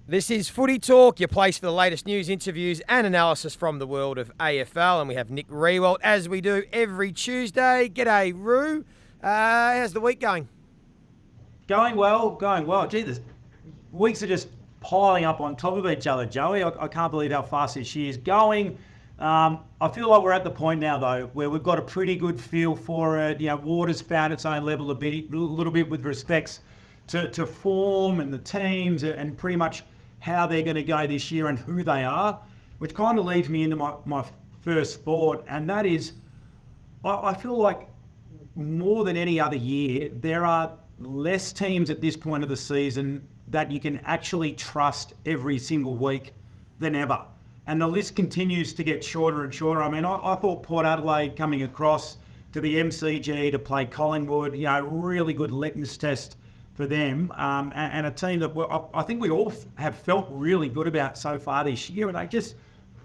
This is Footy Talk, your place for the latest news, interviews and analysis from the world of AFL. And we have Nick Riewoldt, as we do every Tuesday. G'day, Roo. How's the week going? Going well. Gee, the weeks are just piling up on top of each other, Joey. I can't believe how fast this year's going. I feel like we're at the point now, though, where we've got a pretty good feel for it. You know, Water's found its own level a little bit with respects to form and the teams and pretty much how they're going to go this year and who they are, which kind of leads me into my first thought, and that is, I feel like more than any other year, there are less teams at this point of the season that you can actually trust every single week than ever. And the list continues to get shorter and shorter. I mean, I thought Port Adelaide coming across to the MCG to play Collingwood, really good litmus test for them, and a team that I think we all have felt really good about so far this year, and they just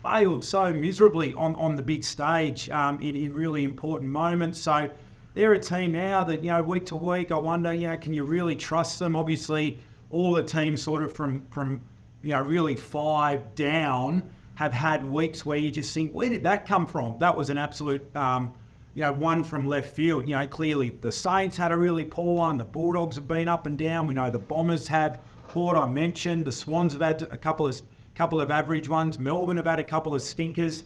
failed so miserably on the big stage in really important moments. So they're a team now that, week to week, I wonder, can you really trust them? Obviously, all the teams sort of from really 5 down have had weeks where you just think, where did that come from? That was an absolute one from left field. Clearly the Saints had a really poor one. The Bulldogs have been up and down. We know the Bombers have. Port, I mentioned. The Swans have had a couple of average ones. Melbourne have had a couple of stinkers.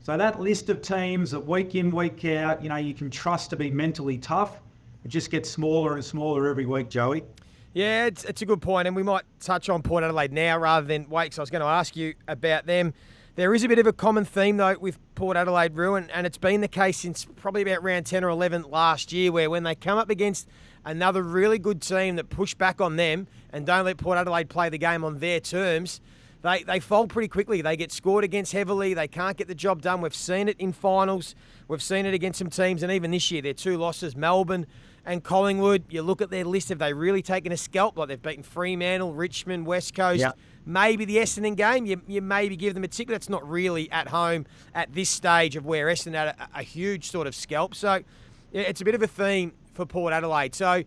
So that list of teams that week in, week out, you can trust to be mentally tough, it just gets smaller and smaller every week, Joey. Yeah, it's a good point, and we might touch on Port Adelaide now rather than wait, so I was going to ask you about them. There is a bit of a common theme, though, with Port Adelaide, Roo, and it's been the case since probably about round 10 or 11 last year, where when they come up against another really good team that push back on them and don't let Port Adelaide play the game on their terms, they fold pretty quickly. They get scored against heavily. They can't get the job done. We've seen it in finals. We've seen it against some teams, and even this year, their 2 losses, Melbourne and Collingwood. You look at their list, have they really taken a scalp? Like they've beaten Fremantle, Richmond, West Coast. Yeah. Maybe the Essendon game, you maybe give them a tick. That's not really at home at this stage of where Essendon had a huge sort of scalp. So it's a bit of a theme for Port Adelaide. So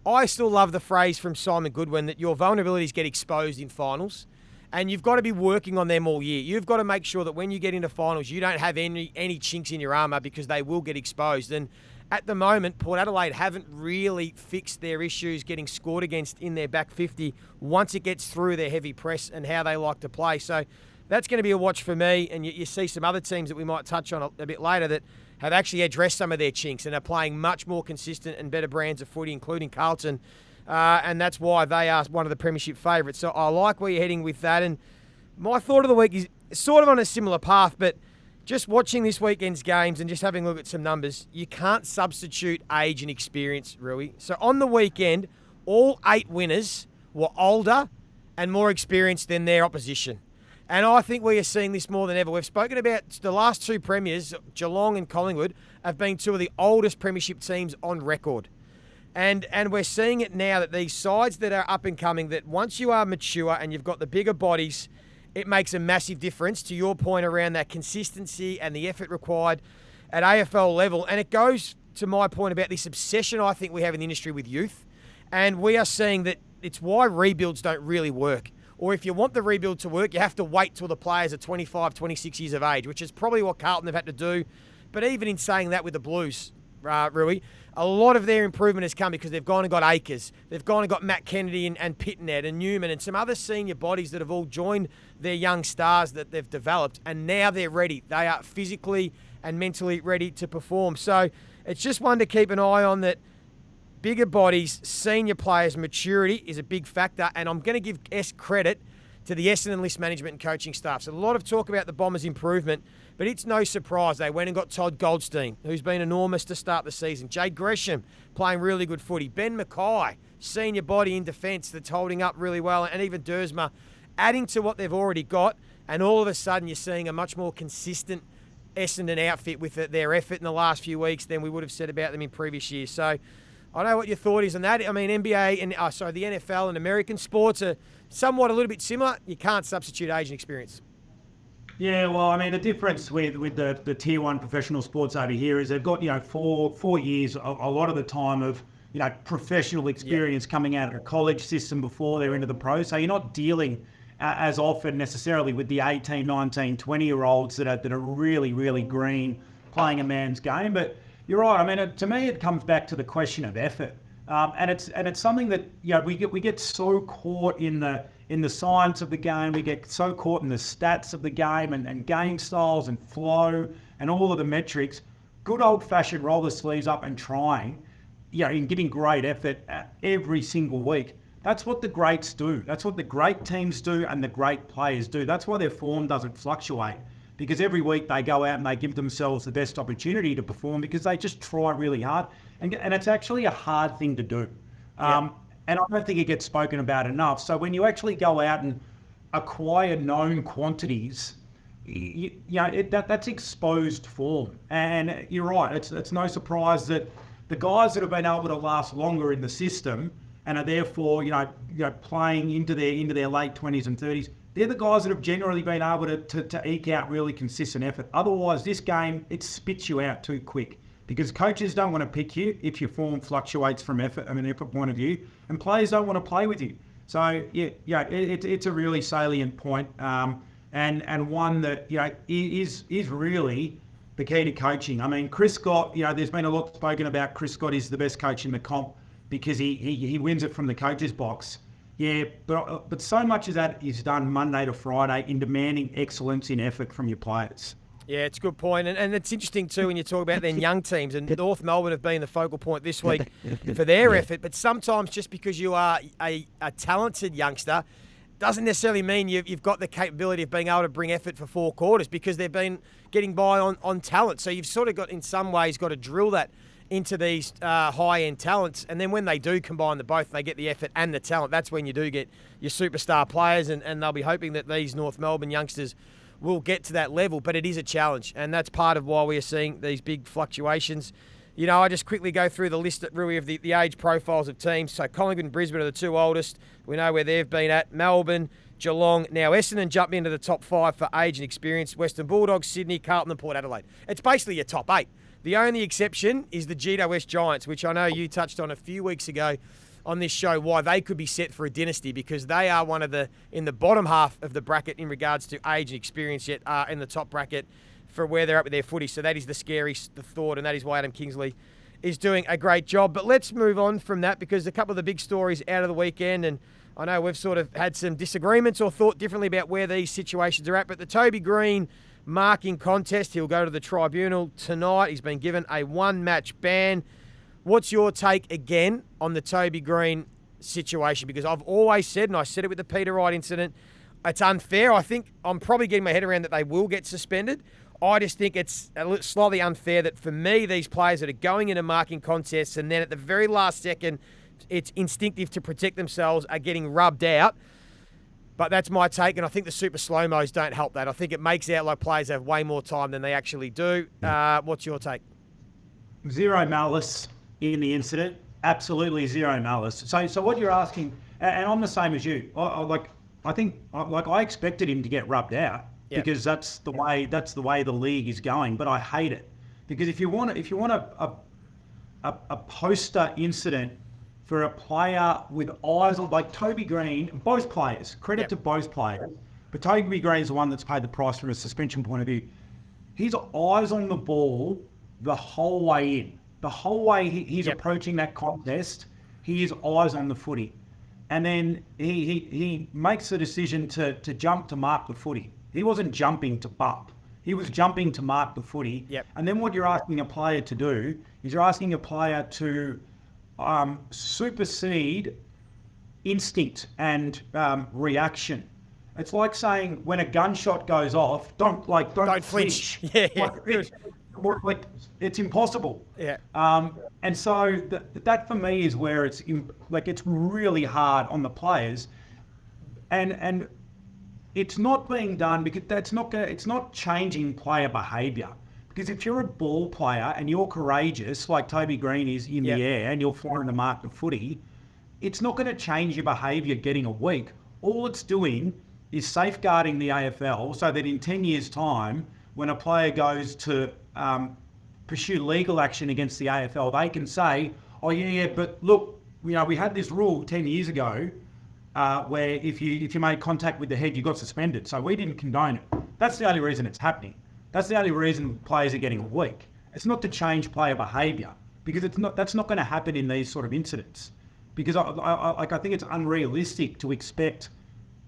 I still love the phrase from Simon Goodwin that your vulnerabilities get exposed in finals, and you've got to be working on them all year. You've got to make sure that when you get into finals, you don't have any chinks in your armour, because they will get exposed. And at the moment, Port Adelaide haven't really fixed their issues getting scored against in their back 50 once it gets through their heavy press and how they like to play. So that's going to be a watch for me. And you see some other teams that we might touch on a bit later that have actually addressed some of their chinks and are playing much more consistent and better brands of footy, including Carlton. And that's why they are one of the premiership favourites. So I like where you're heading with that. And my thought of the week is sort of on a similar path, but just watching this weekend's games and just having a look at some numbers, you can't substitute age and experience, Rui. So on the weekend, all 8 winners were older and more experienced than their opposition. And I think we are seeing this more than ever. We've spoken about the last 2 premiers, Geelong and Collingwood, have been 2 of the oldest premiership teams on record. And we're seeing it now that these sides that are up and coming, that once you are mature and you've got the bigger bodies, it makes a massive difference, to your point around that consistency and the effort required at AFL level. And it goes to my point about this obsession I think we have in the industry with youth. And we are seeing that it's why rebuilds don't really work. Or if you want the rebuild to work, you have to wait till the players are 25, 26 years of age, which is probably what Carlton have had to do. But even in saying that with the Blues, Rui, a lot of their improvement has come because they've gone and got Akers. They've gone and got Matt Kennedy and Pitnet and Newman and some other senior bodies that have all joined their young stars that they've developed, and now they're ready. They are physically and mentally ready to perform. So it's just one to keep an eye on, that bigger bodies, senior players, maturity is a big factor, and I'm going to give credit to the Essendon list management and coaching staff. So a lot of talk about the Bombers' improvement, but it's no surprise they went and got Todd Goldstein, who's been enormous to start the season. Jade Gresham playing really good footy. Ben Mackay, senior body in defence that's holding up really well, and even Dersma adding to what they've already got. And all of a sudden you're seeing a much more consistent Essendon outfit with their effort in the last few weeks than we would have said about them in previous years. So I don't know what your thought is on that. I mean, NBA and the NFL and American sports are somewhat a little bit similar. You can't substitute age and experience. Yeah, well, I mean, the difference with the Tier 1 professional sports over here is they've got, 4 years, a lot of the time of, professional experience coming out of a college system before they're into the pros. So you're not dealing as often necessarily with the 18, 19, 20-year-olds that are really, really green playing a man's game. But you're right. I mean, to me, it comes back to the question of effort, and it's something that we get so caught in the science of the game. We get so caught in the stats of the game and game styles and flow and all of the metrics. Good old-fashioned roll the sleeves up and trying, in giving great effort every single week. That's what the greats do. That's what the great teams do and the great players do. That's why their form doesn't fluctuate, because every week they go out and they give themselves the best opportunity to perform because they just try really hard. And it's actually a hard thing to do. And I don't think it gets spoken about enough. So when you actually go out and acquire known quantities, that's exposed form. And you're right. It's no surprise that the guys that have been able to last longer in the system and are therefore, playing into their late 20s and 30s, they're the guys that have generally been able to eke out really consistent effort. Otherwise, this game, it spits you out too quick because coaches don't want to pick you if your form fluctuates from effort point of view, and players don't want to play with you. So, it's a really salient point, and one that, is really the key to coaching. I mean, Chris Scott, there's been a lot spoken about Chris Scott is the best coach in the comp because he wins it from the coach's box. Yeah, but so much of that is done Monday to Friday in demanding excellence in effort from your players. Yeah, it's a good point. And it's interesting too when you talk about then young teams, and North Melbourne have been the focal point this week for their effort. But sometimes just because you are a talented youngster doesn't necessarily mean you've got the capability of being able to bring effort for 4 quarters because they've been getting by on talent. So you've sort of got, in some ways, got to drill that into these high-end talents, and then when they do combine the both, they get the effort and the talent. That's when you do get your superstar players, and they'll be hoping that these North Melbourne youngsters will get to that level. But it is a challenge, and that's part of why we are seeing these big fluctuations. I just quickly go through the list, Rui, of the age profiles of teams. So Collingwood and Brisbane are the 2 oldest. We know where they've been at. Melbourne, Geelong. Now Essendon jump into the top 5 for age and experience. Western Bulldogs, Sydney, Carlton and Port Adelaide. It's basically your top 8. The only exception is the GWS Giants, which I know you touched on a few weeks ago on this show, why they could be set for a dynasty, because they are one of in the bottom half of the bracket in regards to age and experience, yet are in the top bracket for where they're at with their footy. So that is the thought, and that is why Adam Kingsley is doing a great job. But let's move on from that, because a couple of the big stories out of the weekend, and I know we've sort of had some disagreements or thought differently about where these situations are at, but the Toby Greene marking contest, he'll go to the tribunal tonight. He's been given a 1-match ban. What's your take again on the Toby Greene situation? Because I've always said, and I said it with the Peter Wright incident, it's unfair. I think I'm probably getting my head around that they will get suspended. I just think it's slightly unfair that for me, these players that are going into marking contests and then at the very last second, it's instinctive to protect themselves, are getting rubbed out. But that's my take, and I think the super slow-mos don't help that. I think it makes it out like players have way more time than they actually do. What's your take? Zero malice in the incident. Absolutely zero malice. So what you're asking, and I'm the same as you. I expected him to get rubbed out because that's the way the league is going. But I hate it because if you want a poster incident for a player with eyes like Toby Greene, both players, credit to both players, but Toby Greene is the one that's paid the price from a suspension point of view. His eyes on the ball the whole way in. The whole way he's approaching that contest, his eyes on the footy. And then he makes the decision to jump to mark the footy. He wasn't jumping to bump. He was jumping to mark the footy. Yep. And then what you're asking a player to do is you're asking a player to supersede instinct and reaction. It's like saying when a gunshot goes off, don't flinch. It's impossible. Yeah. And so that for me is where it's really hard on the players, and it's not being done because it's not changing player behaviour. Because if you're a ball player and you're courageous, like Toby Greene is in the air, and you're flying to mark the footy, it's not going to change your behaviour getting a week. All it's doing is safeguarding the AFL so that in 10 years' time, when a player goes to pursue legal action against the AFL, they can say, oh, but look, we had this rule 10 years ago, where if you made contact with the head, you got suspended. So we didn't condone it. That's the only reason it's happening. That's the only reason players are getting weak. It's not to change player behaviour, because that's not going to happen in these sort of incidents. Because I think it's unrealistic to expect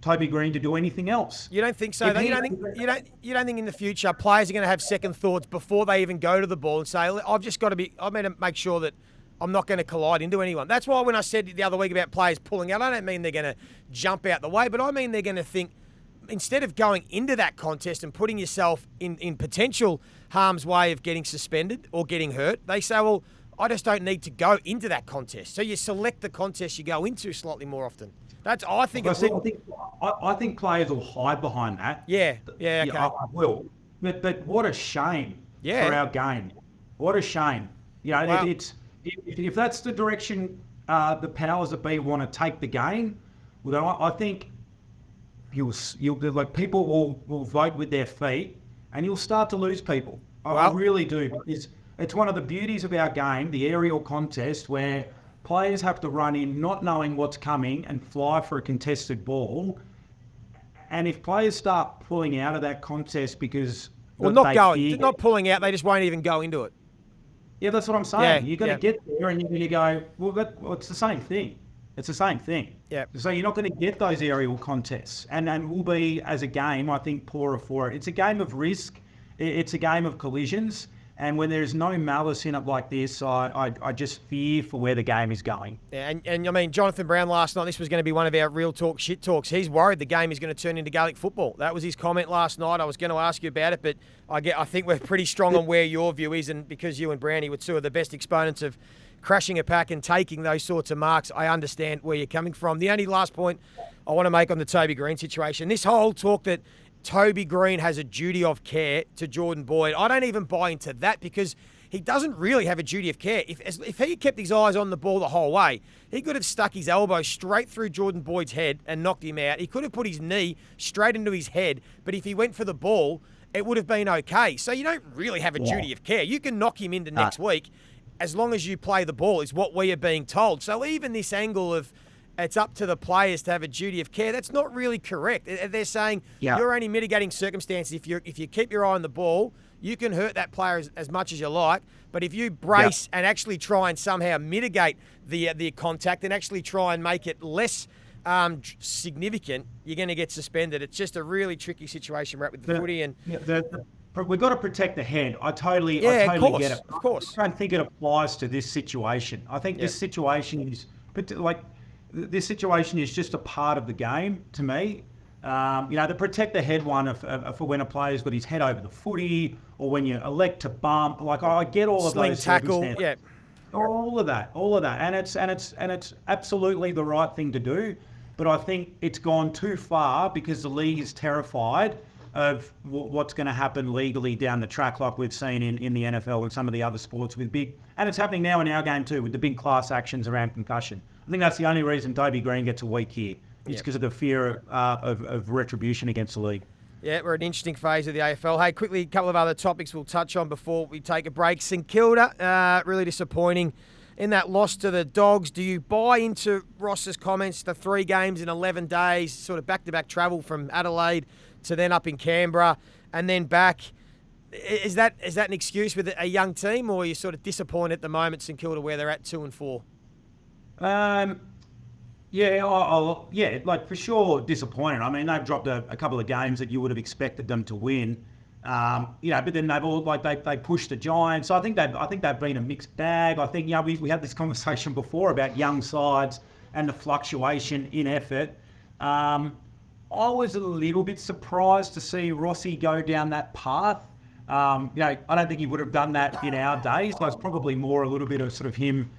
Toby Greene to do anything else. You don't think so? You don't think in the future players are going to have second thoughts before they even go to the ball and say, I'm going to make sure that I'm not going to collide into anyone. That's why when I said the other week about players pulling out, I don't mean they're going to jump out the way, but I mean they're going to think, instead of going into that contest and putting yourself in potential harm's way of getting suspended or getting hurt, they say, well, I just don't need to go into that contest. So you select the contest you go into slightly more often. I think players will hide behind that. Yeah, okay. I will. But what a shame for our game. What a shame. It's if that's the direction the powers that be want to take the game, well, then I think people will vote with their feet, and you'll start to lose people. I really do. It's one of the beauties of our game, the aerial contest, where players have to run in not knowing what's coming and fly for a contested ball. And if players start pulling out of that contest because... Well, not pulling out, they just won't even go into it. Yeah, that's what I'm saying. You're going to get there and you're going to go, well, it's the same thing. It's the same thing. Yeah. So you're not going to get those aerial contests. And we'll be, as a game, I think, poorer for it. It's a game of risk. It's a game of collisions. And when there's no malice in it like this, I just fear for where the game is going. Yeah, and I mean, Jonathan Brown last night, this was going to be one of our real talk shit talks. He's worried the game is going to turn into Gaelic football. That was his comment last night. I was going to ask you about it, but I think we're pretty strong on where your view is, and because you and Brownie were two of the best exponents of crashing a pack and taking those sorts of marks, I understand where you're coming from. The only last point I want to make on the Toby Greene situation, this whole talk that Toby Greene has a duty of care to Jordan Boyd, I don't even buy into that, because he doesn't really have a duty of care. If he kept his eyes on the ball the whole way, he could have stuck his elbow straight through Jordan Boyd's head and knocked him out. He could have put his knee straight into his head, but if he went for the ball, it would have been okay. So you don't really have a duty of care. You can knock him into next week as long as you play the ball, is what we are being told. So even this angle of it's up to the players to have a duty of care, that's not really correct. They're saying you're only mitigating circumstances. If you keep your eye on the ball, you can hurt that player as much as you like. But if you brace and actually try and somehow mitigate the contact and actually try and make it less significant, you're going to get suspended. It's just a really tricky situation, right, with the footy. And we've got to protect the head. I totally get it. Of course. I don't think it applies to this situation. I think this situation is this situation is just a part of the game to me. The protect the head one for when a player's got his head over the footy, or when you elect to bump. Like, I get all of those tackle, all of that, and it's absolutely the right thing to do. But I think it's gone too far because the league is terrified of what's going to happen legally down the track, like we've seen in the NFL and some of the other sports with and it's happening now in our game too, with the big class actions around concussion. I think that's the only reason Toby Greene gets a week here. It's because of the fear of retribution against the league. Yeah, we're at an interesting phase of the AFL. Hey, quickly, a couple of other topics we'll touch on before we take a break. St Kilda, really disappointing in that loss to the Dogs. Do you buy into Ross's comments, the 3 games in 11 days, sort of back-to-back travel from Adelaide to then up in Canberra and then back? Is that an excuse with a young team, or are you sort of disappointed at the moment, St Kilda, where they're at 2-4? For sure disappointed. I mean, they've dropped a couple of games that you would have expected them to win. But then they've all they pushed the Giants. So I think they've been a mixed bag. I think we had this conversation before about young sides and the fluctuation in effort. I was a little bit surprised to see Rossi go down that path. I don't think he would have done that in our days. So it's probably more a little bit of sort of him,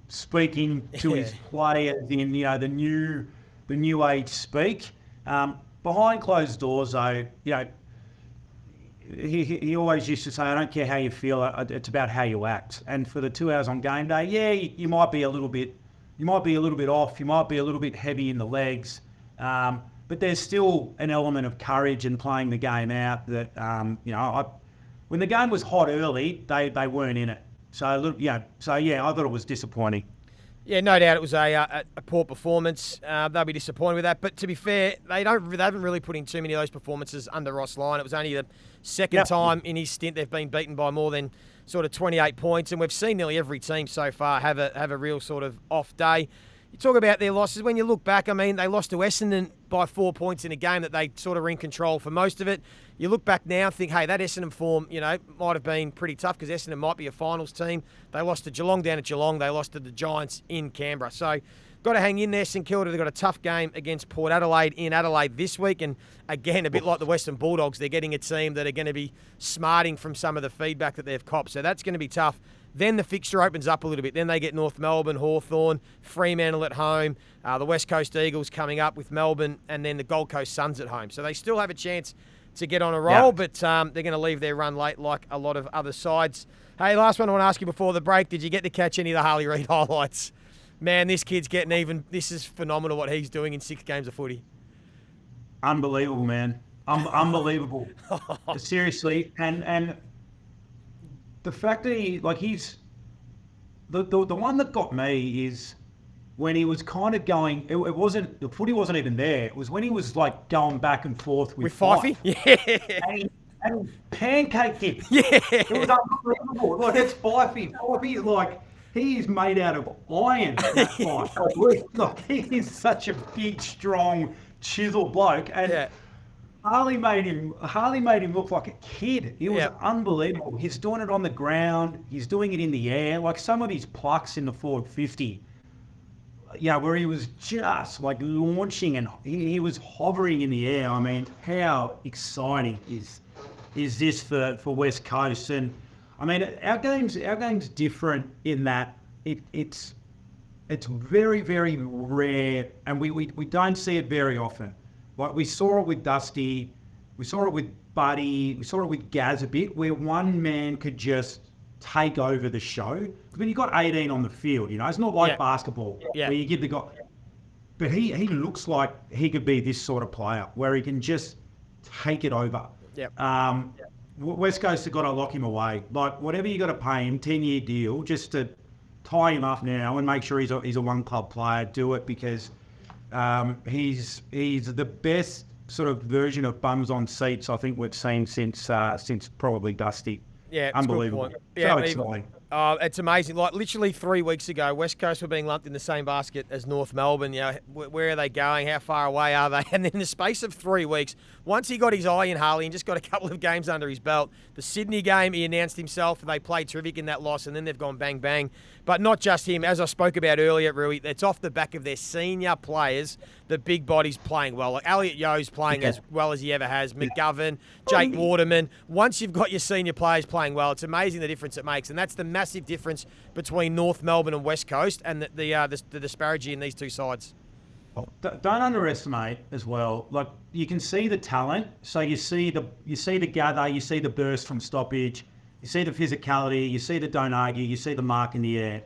speaking to his players in the new age speak. Behind closed doors, though, he always used to say, "I don't care how you feel; it's about how you act." And for the 2 hours on game day, you might be a little bit off, you might be a little bit heavy in the legs, but there's still an element of courage in playing the game out. That when the game was hot early, they weren't in it. So I thought it was disappointing. Yeah, no doubt it was a poor performance. They'll be disappointed with that. But to be fair, they haven't really put in too many of those performances under Ross Lyon. It was only the second time in his stint they've been beaten by more than sort of 28 points. And we've seen nearly every team so far have a real sort of off day. You talk about their losses. When you look back, I mean, they lost to Essendon by 4 points in a game that they sort of were in control for most of it. You look back now and think, hey, that Essendon form, might have been pretty tough because Essendon might be a finals team. They lost to Geelong down at Geelong. They lost to the Giants in Canberra. So got to hang in there. St Kilda, they've got a tough game against Port Adelaide in Adelaide this week. And again, a bit like the Western Bulldogs, they're getting a team that are going to be smarting from some of the feedback that they've copped. So that's going to be tough. Then the fixture opens up a little bit. Then they get North Melbourne, Hawthorn, Fremantle at home, the West Coast Eagles coming up with Melbourne, and then the Gold Coast Suns at home. So they still have a chance to get on a roll, but they're going to leave their run late like a lot of other sides. Hey, last one I want to ask you before the break. Did you get to catch any of the Harley Reid highlights? Man, this kid's getting even. This is phenomenal what he's doing in 6 games of footy. Unbelievable, man. Unbelievable. Seriously. And the fact that he's the one that got me is when he was kind of going. It wasn't the footy wasn't even there. It was when he was like going back and forth with Fifey. Yeah, and pancaked him. Yeah, it was unbelievable. Like it's Fifey. Fifey is like he is made out of iron. That fight. Look, he is such a big, strong, chiseled bloke, and Harley made him look like a kid. He was unbelievable. He's doing it on the ground. He's doing it in the air. Like some of his plucks in the forward 50. Yeah, where he was just like launching and he was hovering in the air. I mean, how exciting is this for West Coast? And I mean, our game's different in that it's very, very rare, and we don't see it very often. Like we saw it with Dusty, we saw it with Buddy, we saw it with Gaz a bit, where one man could just take over the show. When you got 18 on the field, it's not like basketball where you give the guy. But he looks like he could be this sort of player where he can just take it over. West Coast have got to lock him away. Like whatever you got to pay him, 10-year deal, just to tie him up now and make sure he's a one club player. Do it because he's the best sort of version of bums on seats I think we've seen since probably Dusty. Yeah, unbelievable. Yeah, so exciting. It's amazing. Like literally 3 weeks ago, West Coast were being lumped in the same basket as North Melbourne. Where are they going? How far away are they? And then in the space of 3 weeks, once he got his eye in Harley and just got a couple of games under his belt, the Sydney game, he announced himself. They played terrific in that loss, and then they've gone bang, bang. But not just him. As I spoke about earlier, Rui, it's off the back of their senior players, the big bodies playing well. Like Elliot Yo's playing as well as he ever has. McGovern, Jake Waterman. Once you've got your senior players playing well, it's amazing the difference it makes. And that's the massive difference between North Melbourne and West Coast and the disparity in these two sides. Don't underestimate as well. Like you can see the talent. So you see the gather, you see the burst from stoppage, you see the physicality, you see the don't argue, you see the mark in the air.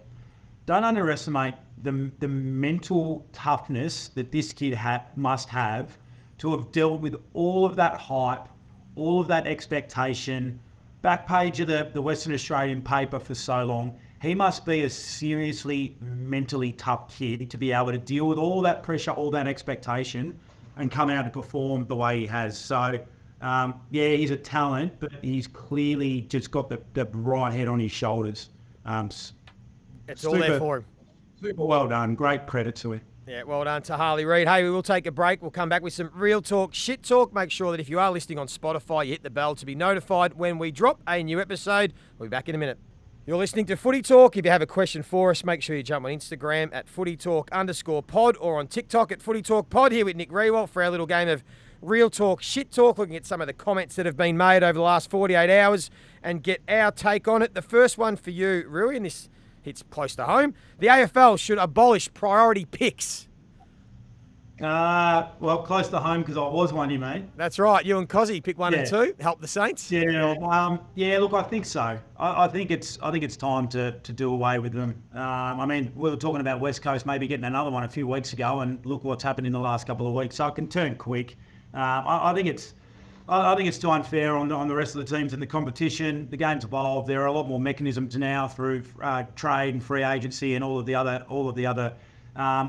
Don't underestimate the mental toughness that this kid must have to have dealt with all of that hype, all of that expectation. Back page of the Western Australian paper for so long. He must be a seriously mentally tough kid to be able to deal with all that pressure, all that expectation, and come out and perform the way he has. So, he's a talent, but he's clearly just got the right head on his shoulders. It's all there for him. Super well done. Great credit to him. Yeah, well done to Harley Reid. Hey, we will take a break. We'll come back with some real talk, shit talk. Make sure that if you are listening on Spotify, you hit the bell to be notified when we drop a new episode. We'll be back in a minute. You're listening to Footy Talk. If you have a question for us, make sure you jump on Instagram at footytalk_pod or on TikTok at Footy Talk Pod. Here with Nick Riewoldt for our little game of real talk, shit talk, looking at some of the comments that have been made over the last 48 hours and get our take on it. The first one for you, Rui, and this hits close to home. The AFL should abolish priority picks. Well, close to home because I was one, you mate. That's right. You and Cozzy pick 1 and 2. Help the Saints. Yeah. Look, I think so. I think it's time to do away with them. I mean, we were talking about West Coast maybe getting another one a few weeks ago, and look what's happened in the last couple of weeks. So it can turn quick. I think I think it's too unfair on the rest of the teams in the competition. The game's evolved. There are a lot more mechanisms now through trade and free agency and all of the other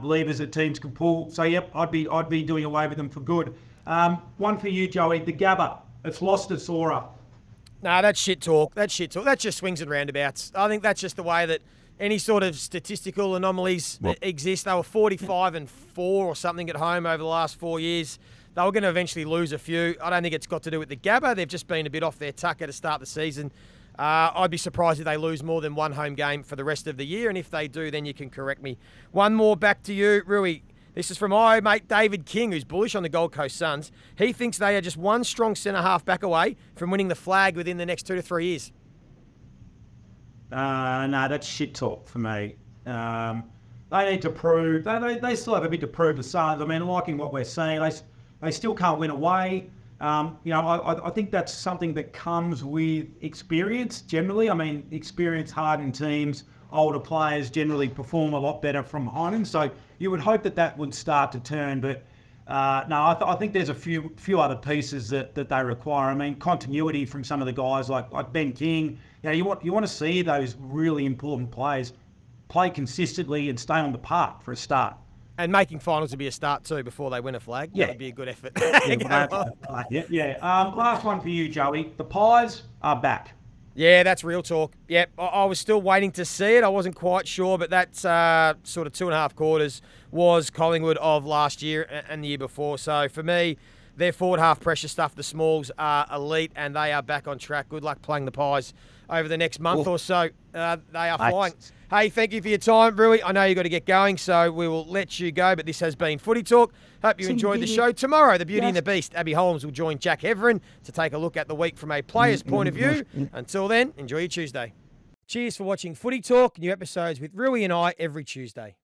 levers that teams can pull. So yep, I'd be doing away with them for good. One for you, Joey. The Gabba. It's lost its aura. No, that's shit talk. That's just swings and roundabouts. I think that's just the way that any sort of statistical anomalies exist. They were 45-4 or something at home over the last 4 years. They were going to eventually lose a few. I don't think it's got to do with the Gabba. They've just been a bit off their tucker to start the season. I'd be surprised if they lose more than one home game for the rest of the year. And if they do, then you can correct me. One more back to you, Rui. This is from my mate David King, who's bullish on the Gold Coast Suns. He thinks they are just one strong centre-half back away from winning the flag within the next 2 to 3 years. No, that's shit talk for me. They need to prove. They still have a bit to prove the Suns. I mean, liking what we're seeing, they still can't win away. I think that's something that comes with experience generally. I mean, experience-hardened teams, older players generally perform a lot better from behind them. So you would hope that would start to turn. But no, I think there's a few other pieces that they require. I mean, continuity from some of the guys like Ben King. You want to see those really important players play consistently and stay on the park for a start. And making finals would be a start too before they win a flag. Yeah. That would be a good effort. Last one for you, Joey. The Pies are back. Yeah, that's real talk. Yep, I was still waiting to see it. I wasn't quite sure, but that's sort of 2.5 quarters was Collingwood of last year and the year before. So for me, their forward half pressure stuff, the Smalls are elite and they are back on track. Good luck playing the Pies over the next month or so. They are flying. Hey, thank you for your time, Rui. I know you've got to get going, so we will let you go. But this has been Footy Talk. Hope you enjoyed the show. Tomorrow, the Beauty and the Beast, Abby Holmes, will join Jack Heverin to take a look at the week from a player's point of view. Until then, enjoy your Tuesday. Cheers for watching Footy Talk. New episodes with Rui and I every Tuesday.